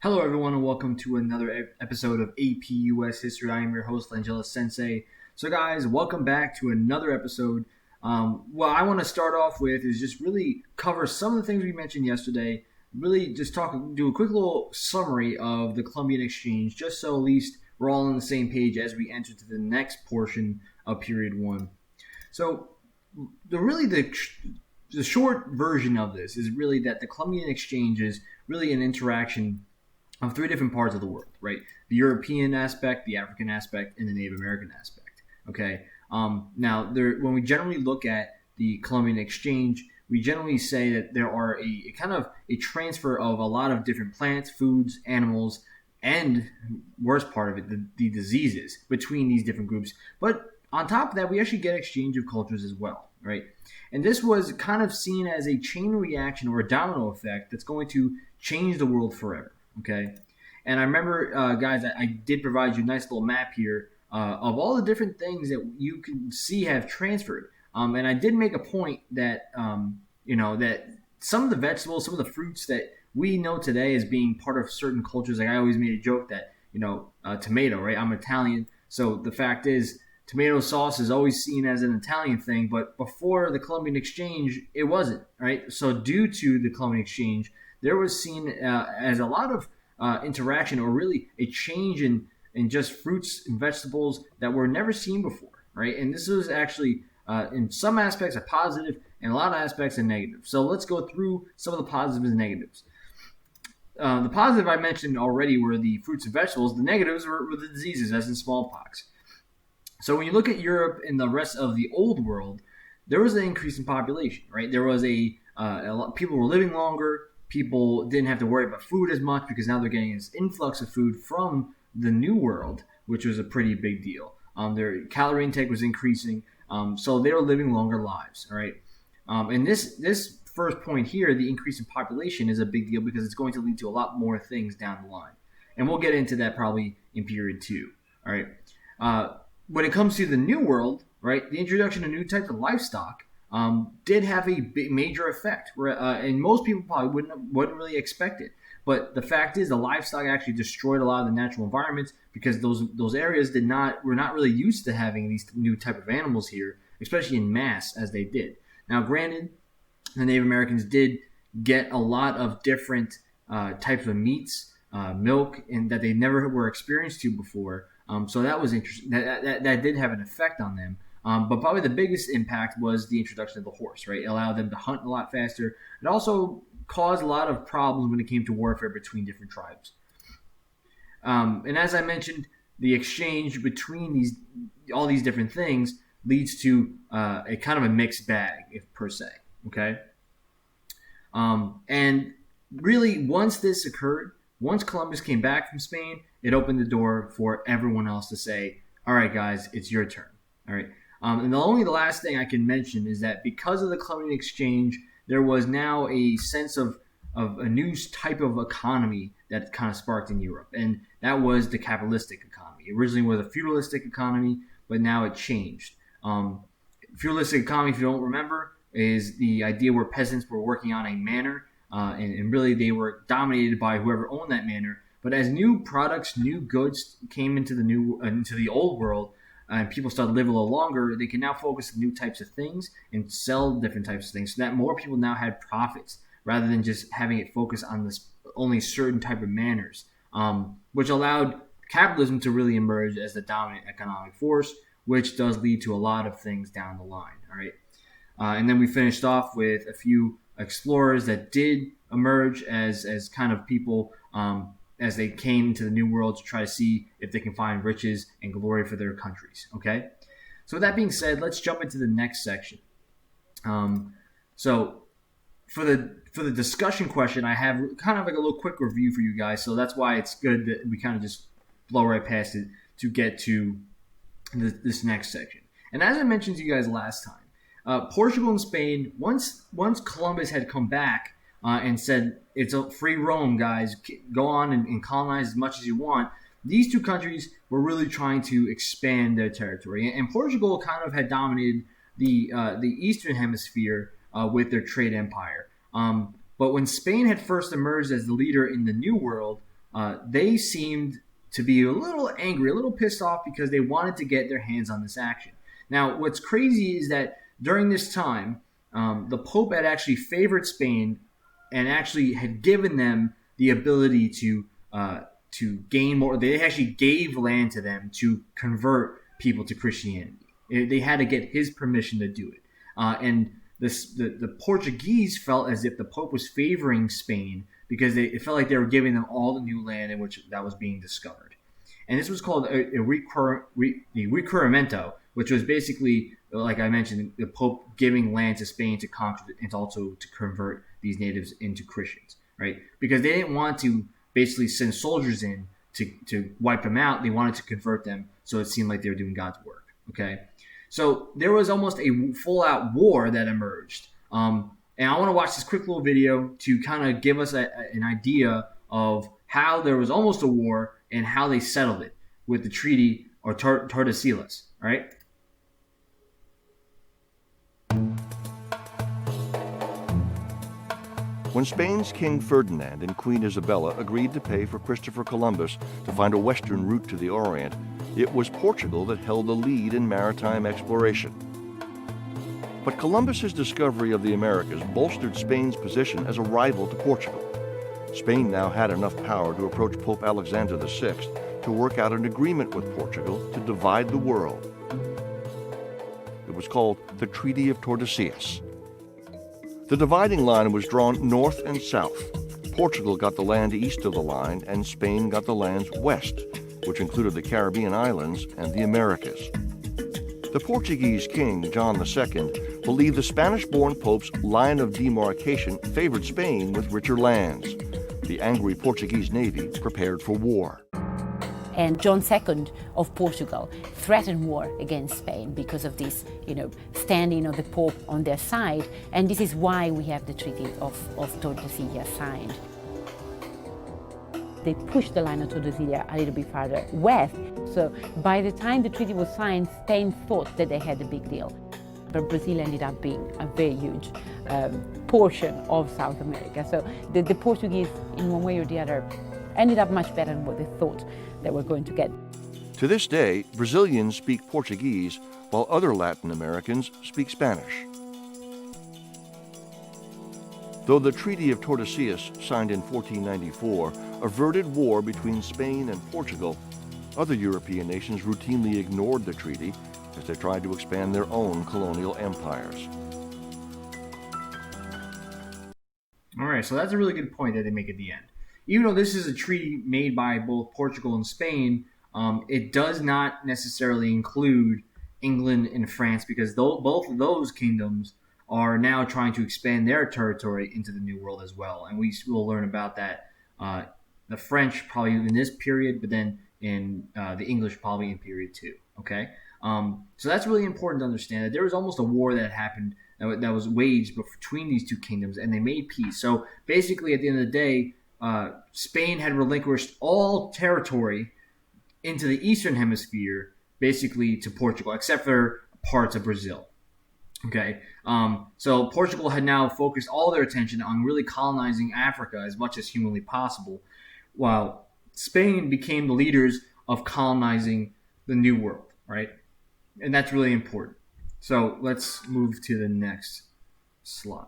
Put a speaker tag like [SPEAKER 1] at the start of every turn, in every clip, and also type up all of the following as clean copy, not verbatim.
[SPEAKER 1] Hello, everyone, and welcome to another episode of APUS History. I am your host, Langella Sensei. So, guys, welcome back to another episode. What I want to start off with is just really cover some of the things we mentioned yesterday. Really, just do a quick little summary of the Columbian Exchange, just so at least we're all on the same page as we enter to the next portion of Period One. So, the short version of this is really that the Columbian Exchange is really an interaction of three different parts of the world, right? The European aspect, the African aspect, and the Native American aspect. Okay. When we generally look at the Columbian Exchange, we generally say that there are a kind of a transfer of a lot of different plants, foods, animals, and worst part of it, the diseases between these different groups. But on top of that, we actually get exchange of cultures as well, right? And this was kind of seen as a chain reaction or a domino effect that's going to change the world forever. Okay, and I remember, guys, I did provide you a nice little map here of all the different things that you can see have transferred. And I did make a point that that some of the vegetables, some of the fruits that we know today as being part of certain cultures. Like I always made a joke that tomato, right? I'm Italian, so the fact is, tomato sauce is always seen as an Italian thing, but before the Columbian Exchange, it wasn't, right? So due to the Columbian Exchange, there was seen as a lot of interaction, or really a change in just fruits and vegetables that were never seen before, right? And this was actually, in some aspects, a positive, and a lot of aspects, a negative. So let's go through some of the positives and negatives. The positive I mentioned already were the fruits and vegetables. The negatives were the diseases, as in smallpox. So when you look at Europe and the rest of the old world, there was an increase in population, right? There was a lot, people were living longer. People didn't have to worry about food as much because now they're getting this influx of food from the New World, which was a pretty big deal. Their calorie intake was increasing, so they were living longer lives. All right, and this first point here, the increase in population, is a big deal because it's going to lead to a lot more things down the line, and we'll get into that probably in period two. All right, when it comes to the New World, right, the introduction of new types of livestock did have a major effect, and most people probably wouldn't really expect it. But the fact is, the livestock actually destroyed a lot of the natural environments because those areas were not really used to having these new type of animals here, especially in mass as they did. Now, granted, the Native Americans did get a lot of different types of meats, milk, and that they never were experienced to before. So that was interesting. That did have an effect on them. But probably the biggest impact was the introduction of the horse, right? It allowed them to hunt a lot faster. It also caused a lot of problems when it came to warfare between different tribes. And as I mentioned, the exchange between all these different things leads to a kind of a mixed bag, if per se. Okay. And really, once this occurred, once Columbus came back from Spain, it opened the door for everyone else to say, "All right, guys, it's your turn." All right. And the last thing I can mention is that because of the Columbian Exchange, there was now a sense of a new type of economy that kind of sparked in Europe, and that was the capitalistic economy. It originally was a feudalistic economy, but now it changed. Feudalistic economy, if you don't remember, is the idea where peasants were working on a manor, and really they were dominated by whoever owned that manor. But as new products, new goods came into the old world, and people started to live a little longer, they can now focus on new types of things and sell different types of things so that more people now had profits rather than just having it focus on this only certain type of manners, which allowed capitalism to really emerge as the dominant economic force, which does lead to a lot of things down the line. All right, and then we finished off with a few explorers that did emerge as kind of people as they came to the New World to try to see if they can find riches and glory for their countries. Okay, so with that being said, let's jump into the next section. So for the discussion question, I have kind of like a little quick review for you guys. So that's why it's good that we kind of just blow right past it to get to this next section. And as I mentioned to you guys last time, Portugal and Spain, once Columbus had come back and said, "It's a free roam, guys. Go on and colonize as much as you want." These two countries were really trying to expand their territory, and Portugal kind of had dominated the Eastern Hemisphere with their trade empire. But when Spain had first emerged as the leader in the New World, they seemed to be a little angry, a little pissed off because they wanted to get their hands on this action. Now, what's crazy is that during this time, the Pope had actually favored Spain and actually had given them the ability to gain more. They actually gave land to them to convert people to Christianity. They had to get his permission to do it. And the Portuguese felt as if the Pope was favoring Spain because it felt like they were giving them all the new land in which that was being discovered. And this was called the Recuramento, which was basically, like I mentioned, the Pope giving land to Spain to conquer and also to convert these natives into Christians, right? Because they didn't want to basically send soldiers in to wipe them out. They wanted to convert them so it seemed like they were doing God's work, okay? So there was almost a full-out war that emerged. And I want to watch this quick little video to kind of give us an idea of how there was almost a war and how they settled it with the treaty or Tordesillas, all right?
[SPEAKER 2] When Spain's King Ferdinand and Queen Isabella agreed to pay for Christopher Columbus to find a western route to the Orient, it was Portugal that held the lead in maritime exploration. But Columbus's discovery of the Americas bolstered Spain's position as a rival to Portugal. Spain now had enough power to approach Pope Alexander VI to work out an agreement with Portugal to divide the world. It was called the Treaty of Tordesillas. The dividing line was drawn north and south. Portugal got the land east of the line, and Spain got the lands west, which included the Caribbean islands and the Americas. The Portuguese king, John II, believed the Spanish-born Pope's line of demarcation favored Spain with richer lands. The angry Portuguese navy prepared for war.
[SPEAKER 3] And John II of Portugal threatened war against Spain because of this, standing of the Pope on their side. And this is why we have the Treaty of Tordesillas signed. They pushed the line of Tordesillas a little bit farther west. So by the time the treaty was signed, Spain thought that they had a big deal. But Brazil ended up being a very huge portion of South America. So the Portuguese, in one way or the other, ended up much better than what they thought they were going to get.
[SPEAKER 2] To this day, Brazilians speak Portuguese, while other Latin Americans speak Spanish. Though the Treaty of Tordesillas, signed in 1494, averted war between Spain and Portugal, other European nations routinely ignored the treaty as they tried to expand their own colonial empires.
[SPEAKER 1] All right, so that's a really good point that they make at the end. Even though this is a treaty made by both Portugal and Spain, it does not necessarily include England and France because both of those kingdoms are now trying to expand their territory into the New World as well. And we will learn about that. The French probably in this period, but then in the English probably in period 2. Okay, so that's really important to understand that there was almost a war that happened that was waged between these two kingdoms, and they made peace. So basically, at the end of the day, Spain had relinquished all territory into the Eastern Hemisphere, basically to Portugal, except for parts of Brazil. Okay, so Portugal had now focused all their attention on really colonizing Africa as much as humanly possible, while Spain became the leaders of colonizing the New World, right? And that's really important. So let's move to the next slide.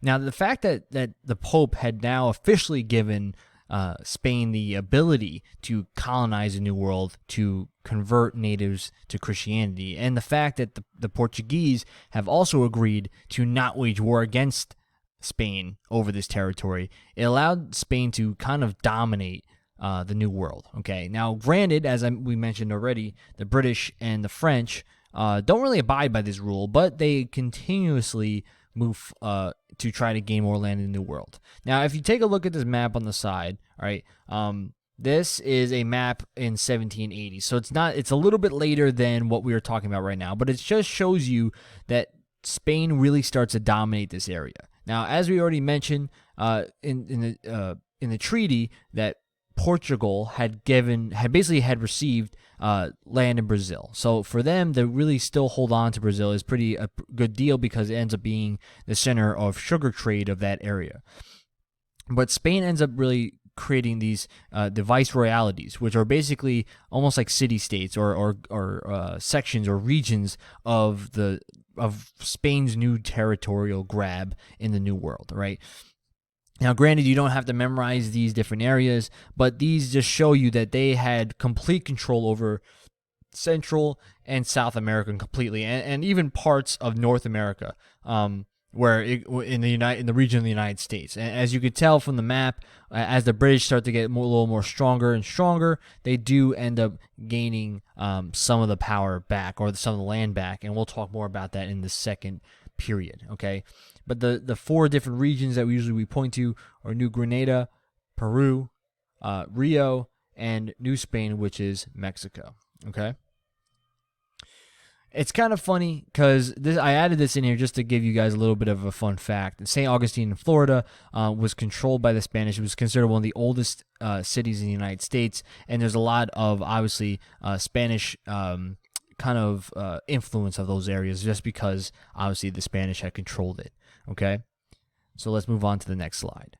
[SPEAKER 4] Now, the fact that the Pope had now officially given Spain the ability to colonize the New World, to convert natives to Christianity, and the fact that the Portuguese have also agreed to not wage war against Spain over this territory, it allowed Spain to kind of dominate the New World. Okay, now granted, as we mentioned already, the British and the French don't really abide by this rule, but they continuously move to try to gain more land in the New World. Now, if you take a look at this map on the side, all right, this is a map in 1780, so it's a little bit later than what we were talking about right now, but it just shows you that Spain really starts to dominate this area. Now, as we already mentioned in the treaty, that Portugal had received land in Brazil. So for them to really still hold on to Brazil is a good deal because it ends up being the center of sugar trade of that area. But Spain ends up really creating these the viceroyalities, which are basically almost like city-states or sections or regions of Spain's new territorial grab in the New World, right? Now, granted, you don't have to memorize these different areas, but these just show you that they had complete control over Central and South America completely, and even parts of North America, where in the region of the United States. And as you could tell from the map, as the British start to get a little more stronger and stronger, they do end up gaining some of the power back, or some of the land back, and we'll talk more about that in the second period. Okay, but the 4 different regions that we point to are New Granada, Peru, Rio, and New Spain, which is Mexico. Okay. It's kind of funny because I added this in here just to give you guys a little bit of a fun fact. St. Augustine in Florida was controlled by the Spanish. It was considered one of the oldest cities in the United States, and there's a lot of, obviously, Spanish kind of influence of those areas just because, obviously, the Spanish had controlled it. Okay? So let's move on to the next slide.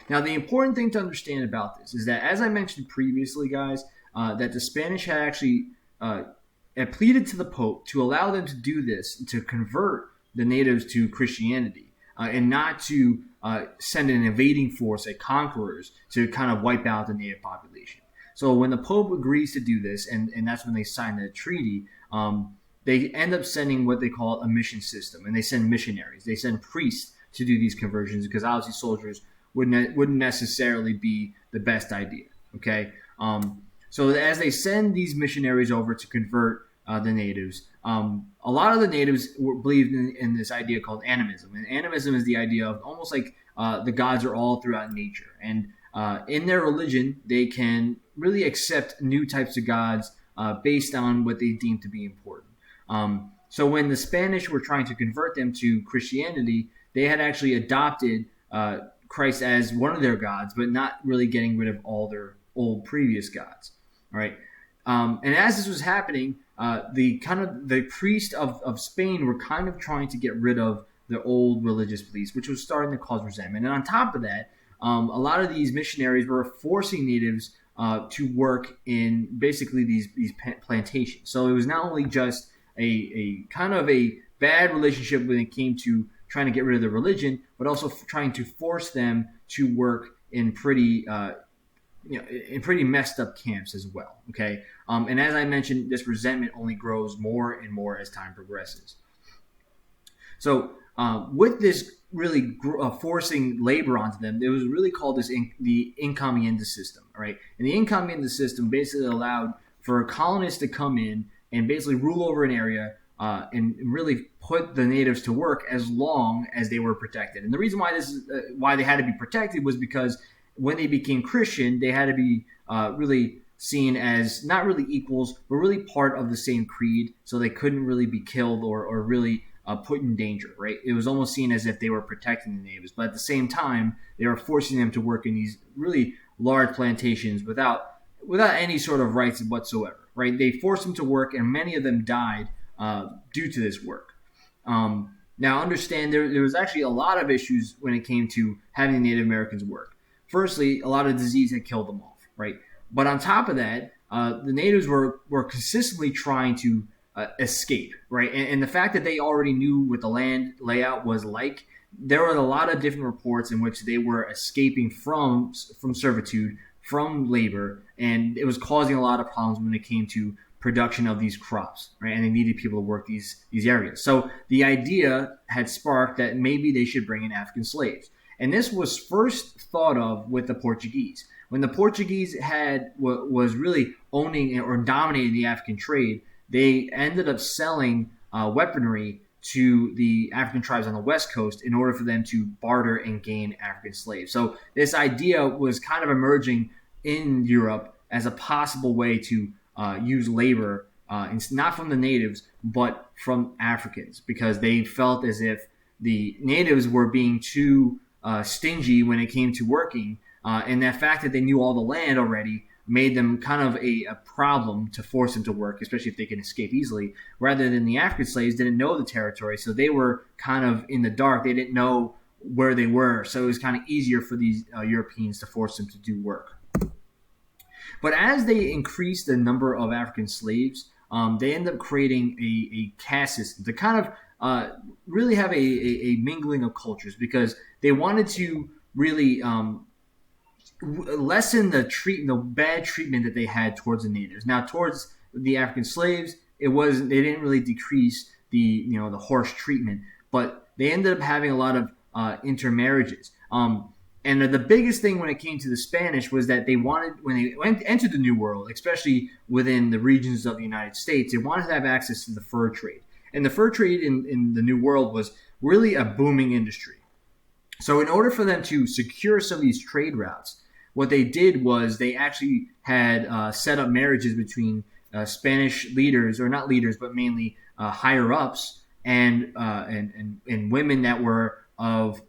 [SPEAKER 1] Now, the important thing to understand about this is that, as I mentioned previously, guys, that the Spanish had actually had pleaded to the Pope to allow them to do this, to convert the natives to Christianity, and not to send an invading force, like conquerors, to kind of wipe out the native population. So when the Pope agrees to do this, and that's when they sign the treaty, they end up sending what they call a mission system, and they send missionaries. They send priests to do these conversions because obviously soldiers wouldn't necessarily be the best idea. Okay, so as they send these missionaries over to convert the natives, a lot of the natives believed in this idea called animism. And animism is the idea of almost like the gods are all throughout nature. And in their religion, they can really accept new types of gods based on what they deem to be important. So when the Spanish were trying to convert them to Christianity, they had actually adopted Christ as one of their gods, but not really getting rid of all their old previous gods. All right. And as this was happening, the priest of Spain were kind of trying to get rid of the old religious beliefs, which was starting to cause resentment. And on top of that, a lot of these missionaries were forcing natives to work in basically these plantations. So it was not only just a kind of a bad relationship when it came to trying to get rid of the religion, but also trying to force them to work in pretty messed up camps as well. Okay, and as I mentioned, this resentment only grows more and more as time progresses. So with this really forcing labor onto them, it was really called the Ecomienda system. Right, and the Ecomienda system basically allowed for colonists to come in and basically rule over an area and really put the natives to work as long as they were protected. And the reason why why they had to be protected was because when they became Christian, they had to be really seen as not really equals, but really part of the same creed. So they couldn't really be killed or really put in danger, right? It was almost seen as if they were protecting the natives. But at the same time, they were forcing them to work in these really large plantations without any sort of rights whatsoever, right? They forced them to work, and many of them died due to this work. Now, understand there was actually a lot of issues when it came to having Native Americans work. Firstly, a lot of disease had killed them off, right? But on top of that, the natives were consistently trying to escape, right? And the fact that they already knew what the land layout was like, there were a lot of different reports in which they were escaping from servitude, from labor, and it was causing a lot of problems when it came to production of these crops, right? And they needed people to work these areas. So the idea had sparked that maybe they should bring in African slaves. And this was first thought of with the Portuguese. When the Portuguese was really owning or dominating the African trade, they ended up selling weaponry to the African tribes on the West Coast in order for them to barter and gain African slaves. So this idea was kind of emerging in Europe as a possible way to use labor, not from the natives, but from Africans, because they felt as if the natives were being too stingy when it came to working, and that fact that they knew all the land already made them kind of a problem to force them to work, especially if they can escape easily, rather than the African slaves didn't know the territory, so they were kind of in the dark. They didn't know where they were, so it was kind of easier for these Europeans to force them to do work. But as they increased the number of African slaves, they ended up creating a caste system to kind of really have a mingling of cultures, because they wanted to really lessen the bad treatment that they had towards the natives. Now, towards the African slaves, they didn't really decrease the harsh treatment, but they ended up having a lot of intermarriages. And the biggest thing when it came to the Spanish was that when they entered the New World, especially within the regions of the United States, they wanted to have access to the fur trade. And the fur trade in the New World was really a booming industry. So in order for them to secure some of these trade routes, what they did was they actually had set up marriages between Spanish leaders, or not leaders, but mainly higher ups, and women that were of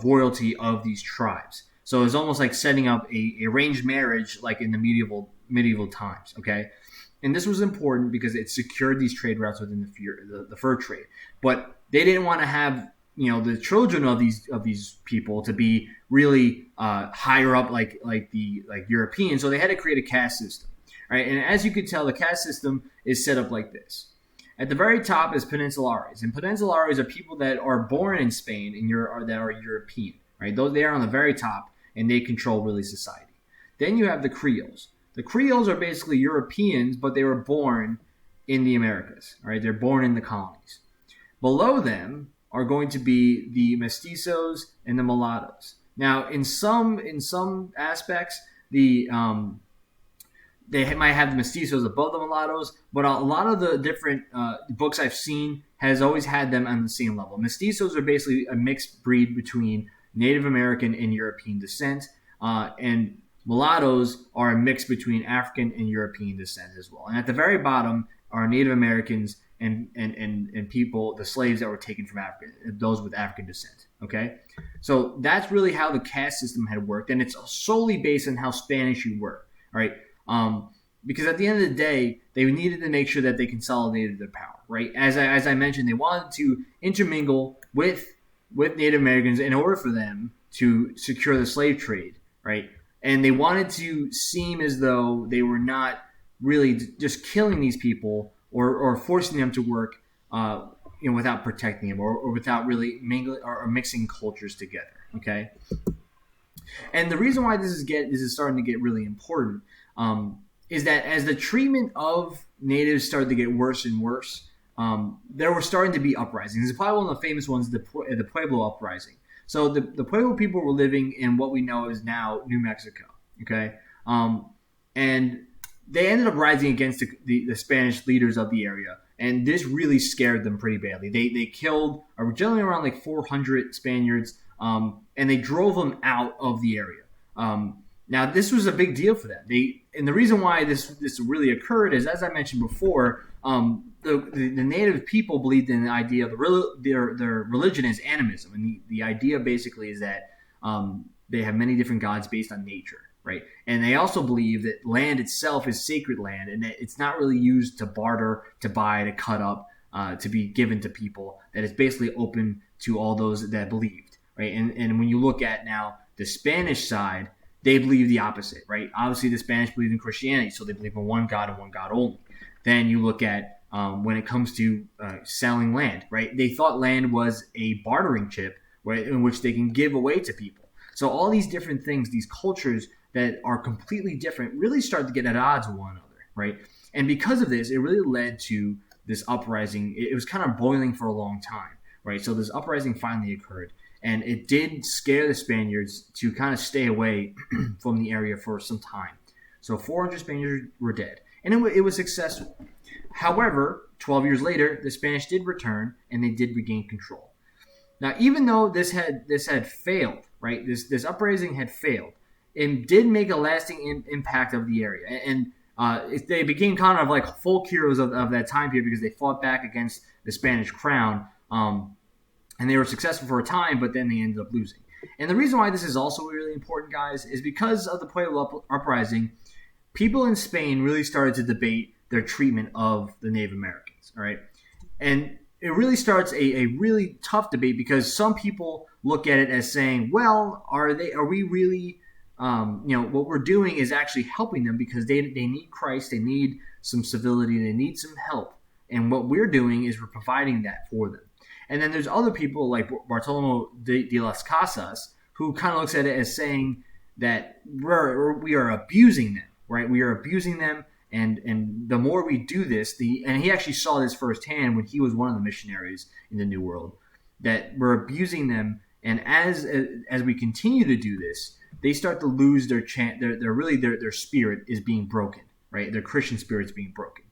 [SPEAKER 1] royalty of these tribes. So it's almost like setting up a arranged marriage, like in the medieval times. Okay, and this was important because it secured these trade routes within the fur trade. But they didn't want to have the children of these people to be really higher up like Europeans. So they had to create a caste system. Right, and as you could tell, the caste system is set up like this. At the very top is Peninsulares, and Peninsulares are people that are born in Spain and that are European. Right, they are on the very top, and they control really society. Then you have the Creoles. The Creoles are basically Europeans, but they were born in the Americas. Right, they're born in the colonies. Below them are going to be the mestizos and the mulattoes. Now, in some aspects, they might have the mestizos above the mulattoes, but a lot of the different books I've seen has always had them on the same level. Mestizos are basically a mixed breed between Native American and European descent, and mulattoes are a mix between African and European descent as well. And at the very bottom are Native Americans and people, the slaves that were taken from Africa, those with African descent. Okay, so that's really how the caste system had worked, and it's solely based on how Spanish you were. All right. Because at the end of the day, they needed to make sure that they consolidated their power, right? As I mentioned, they wanted to intermingle with Native Americans in order for them to secure the slave trade, right? And they wanted to seem as though they were not really just killing these people or forcing them to work, without protecting them or without really mingling or mixing cultures together, okay? And the reason why this is starting to get really important is that as the treatment of natives started to get worse and worse, there were starting to be uprisings. This is probably one of the famous ones, the Pueblo uprising. So the Pueblo people were living in what we know is now New Mexico, okay? And they ended up rising against the Spanish leaders of the area, and this really scared them pretty badly. They killed generally around like 400 Spaniards, and they drove them out of the area. Now, this was a big deal for them. And the reason why this really occurred is, as I mentioned before, the native people believed in the idea of their religion as animism, and the idea basically is that they have many different gods based on nature, right? And they also believe that land itself is sacred land, and that it's not really used to barter, to buy, to cut up, to be given to people. That it's basically open to all those that believed, right? And when you look at now the Spanish side, they believe the opposite, right? Obviously, the Spanish believe in Christianity, so they believe in one God and one God only. Then you look at when it comes to selling land, right? They thought land was a bartering chip, right, in which they can give away to people. So all these different things, these cultures that are completely different, really start to get at odds with one another, right? And because of this, it really led to this uprising. It was kind of boiling for a long time, right? So this uprising finally occurred. And it did scare the Spaniards to kind of stay away from the area for some time. So 400 Spaniards were dead. And it was successful. However, 12 years later, the Spanish did return, and they did regain control. Now, even though this had failed, right, this uprising had failed, it did make a lasting impact of the area. And they became kind of like folk heroes of that time period because they fought back against the Spanish crown. And they were successful for a time, but then they ended up losing. And the reason why this is also really important, guys, is because of the Pueblo uprising, people in Spain really started to debate their treatment of the Native Americans, all right? And it really starts a really tough debate, because some people look at it as saying, well, are we really, what we're doing is actually helping them, because they need Christ, they need some civility, they need some help. And what we're doing is we're providing that for them. And then there's other people like Bartolomé de las Casas, who kind of looks at it as saying that we are abusing them, right? We are abusing them, and the more we do this, and he actually saw this firsthand when he was one of the missionaries in the New World, that we're abusing them, and as we continue to do this, they start to lose their their spirit is being broken, right? Their Christian spirit is being broken.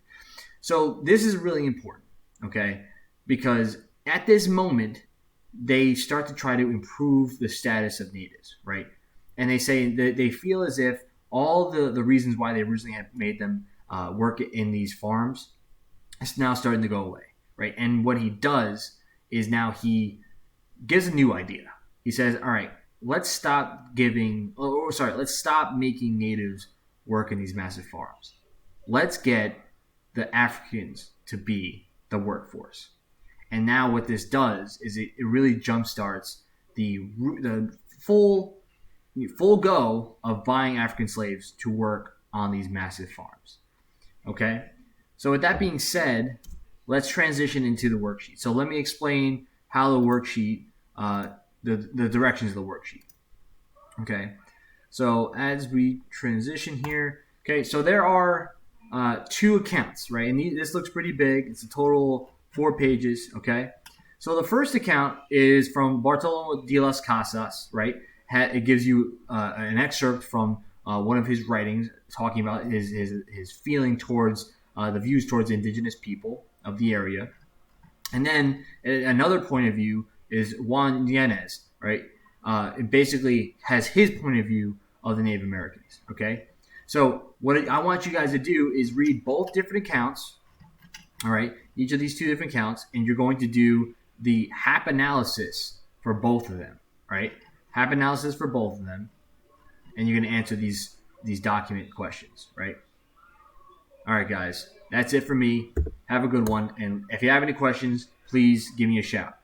[SPEAKER 1] So this is really important, okay? Because at this moment, they start to try to improve the status of natives, right? And they say that they feel as if all the reasons why they originally had made them work in these farms is now starting to go away, right? And what he does is now he gives a new idea. He says, all right, let's stop making natives work in these massive farms. Let's get the Africans to be the workforce. And now what this does is it really jumpstarts the full go of buying African slaves to work on these massive farms. Okay? So with that being said, let's transition into the worksheet. So let me explain how the worksheet, the directions of the worksheet. Okay? So as we transition here, okay, so there are 2 accounts, right? And this looks pretty big. It's a total 4 pages, okay? So the first account is from Bartolomé de las Casas, right? It gives you an excerpt from one of his writings talking about his feeling towards the views towards indigenous people of the area. And then another point of view is Juan Yanez, right? It basically has his point of view of the Native Americans, okay? So what I want you guys to do is read both different accounts, all right? Each of these 2 different accounts, and you're going to do the HAP analysis for both of them, right? HAP analysis for both of them, and you're going to answer these document questions, right? All right, guys, that's it for me. Have a good one, and if you have any questions, please give me a shout.